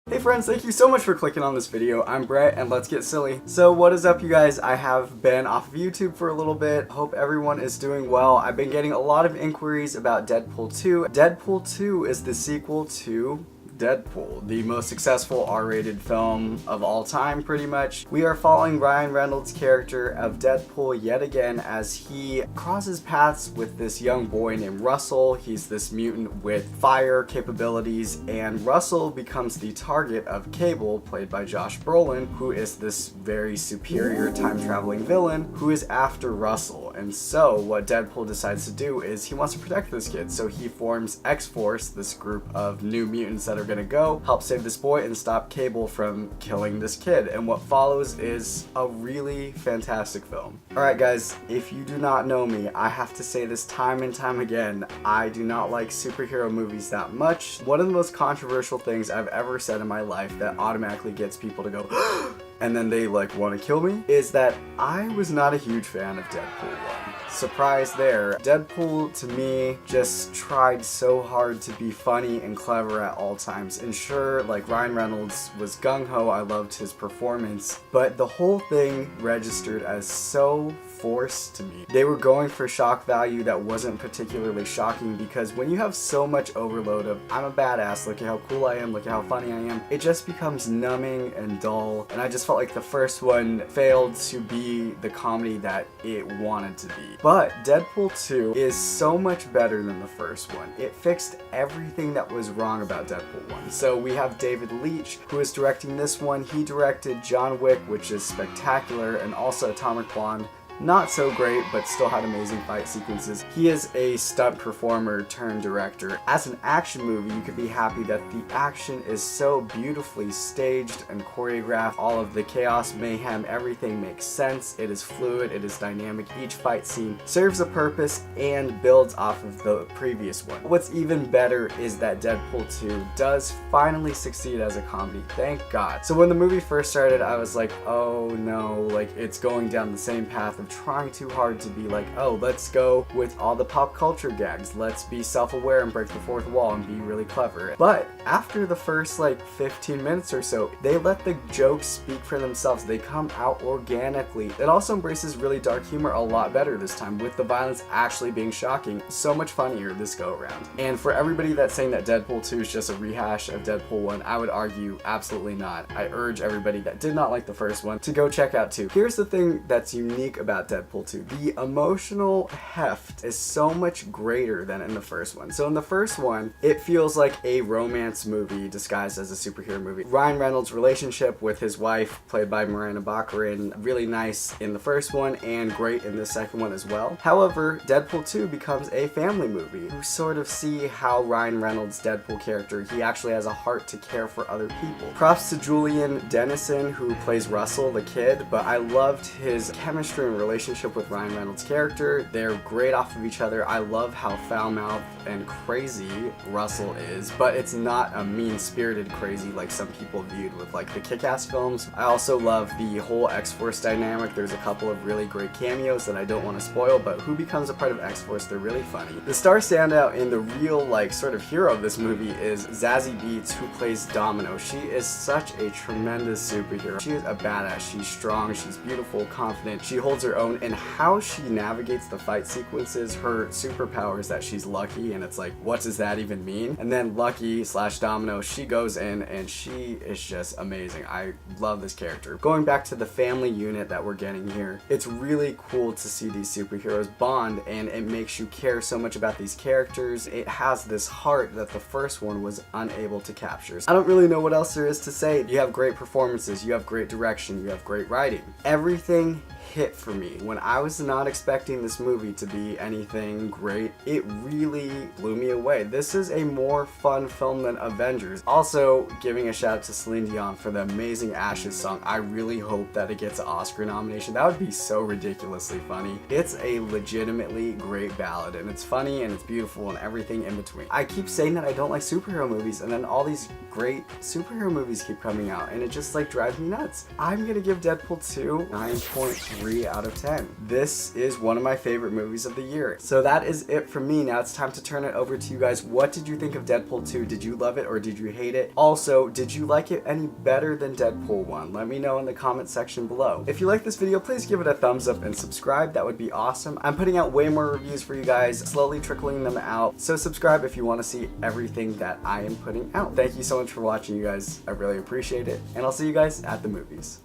Hey friends, thank you so much for clicking on this video. I'm Brett and let's get silly. So what is up you guys? I have been off of YouTube for a little bit. Hope everyone is doing well. I've been getting a lot of inquiries about Deadpool 2. Deadpool 2 is the sequel to Deadpool, the most successful R-rated film of all time, pretty much. We are following Ryan Reynolds' character of Deadpool yet again as he crosses paths with this young boy named Russell. He's this mutant with fire capabilities, and Russell becomes the target of Cable, played by Josh Brolin, who is this very superior time-traveling villain who is after Russell. And so what Deadpool decides to do is he wants to protect this kid, so he forms X-Force, this group of new mutants that are gonna go help save this boy and stop Cable from killing this kid. And what follows is a really fantastic film. Alright guys, if you do not know me, I have to say this time and time again, I do not like superhero movies that much. One of the most controversial things I've ever said in my life that automatically gets people to go and then they like want to kill me is that I was not a huge fan of Deadpool 1. Surprise there. Deadpool to me just tried so hard to be funny and clever at all times. And sure, like Ryan Reynolds was gung-ho, I loved his performance, but the whole thing registered as so forced to me. They were going for shock value that wasn't particularly shocking, because when you have so much overload of I'm a badass, look at how cool I am, look at how funny I am, it just becomes numbing and dull, and I just felt like the first one failed to be the comedy that it wanted to be. But Deadpool 2 is so much better than the first one. It fixed everything that was wrong about Deadpool 1. So we have David Leitch, who is directing this one. He directed John Wick, which is spectacular, and also Atomic Blonde. Not so great, but still had amazing fight sequences. He is a stunt performer turned director. As an action movie, you could be happy that the action is so beautifully staged and choreographed. All of the chaos, mayhem, everything makes sense. It is fluid, it is dynamic. Each fight scene serves a purpose and builds off of the previous one. What's even better is that Deadpool 2 does finally succeed as a comedy, thank God. So when the movie first started, I was like, oh no, like it's going down the same path of trying too hard to be like, oh, let's go with all the pop culture gags, let's be self-aware and break the fourth wall and be really clever. But after the first like 15 minutes or so, they let the jokes speak for themselves. They come out organically. It also embraces really dark humor a lot better this time, with the violence actually being shocking. So much funnier this go around. And for everybody that's saying that Deadpool 2 is just a rehash of Deadpool 1, I would argue absolutely not. I urge everybody that did not like the first one to go check out 2. Here's the thing that's unique about Deadpool 2. The emotional heft is so much greater than in the first one. So in the first one, it feels like a romance movie disguised as a superhero movie. Ryan Reynolds' relationship with his wife, played by Miranda Baccarin, really nice in the first one and great in the second one as well. However, Deadpool 2 becomes a family movie. You sort of see how Ryan Reynolds' Deadpool character, he actually has a heart to care for other people. Props to Julian Dennison, who plays Russell the kid, but I loved his chemistry and relationship with Ryan Reynolds' character. They're great off of each other. I love how foul-mouthed and crazy Russell is, but it's not a mean-spirited crazy like some people viewed with like the Kick-Ass films. I also love the whole X-Force dynamic. There's a couple of really great cameos that I don't want to spoil, but who becomes a part of X-Force, they're really funny. The star standout and the real like sort of hero of this movie is Zazie Beetz, who plays Domino. She is such a tremendous superhero. She is a badass. She's strong, she's beautiful, confident, she holds her own, and how she navigates the fight sequences, her superpower is that she's lucky, and it's like, what does that even mean? And then Lucky / Domino, she goes in and she is just amazing. I love this character. Going back to the family unit that we're getting here, it's really cool to see these superheroes bond, and it makes you care so much about these characters. It has this heart that the first one was unable to capture. I don't really know what else there is to say. You have great performances, you have great direction, you have great writing. Everything hit for me. When I was not expecting this movie to be anything great, it really blew me away. This is a more fun film than Avengers. Also, giving a shout out to Celine Dion for the amazing Ashes song. I really hope that it gets an Oscar nomination. That would be so ridiculously funny. It's a legitimately great ballad, and it's funny and it's beautiful and everything in between. I keep saying that I don't like superhero movies, and then all these great superhero movies keep coming out, and it just like drives me nuts. I'm gonna give Deadpool 2 9.1 3 out of 10. This is one of my favorite movies of the year. So that is it from me. Now it's time to turn it over to you guys. What did you think of Deadpool 2? Did you love it or did you hate it? Also, did you like it any better than Deadpool 1? Let me know in the comment section below. If you like this video, please give it a thumbs up and subscribe. That would be awesome. I'm putting out way more reviews for you guys, slowly trickling them out. So subscribe if you want to see everything that I am putting out. Thank you so much for watching, you guys. I really appreciate it. And I'll see you guys at the movies.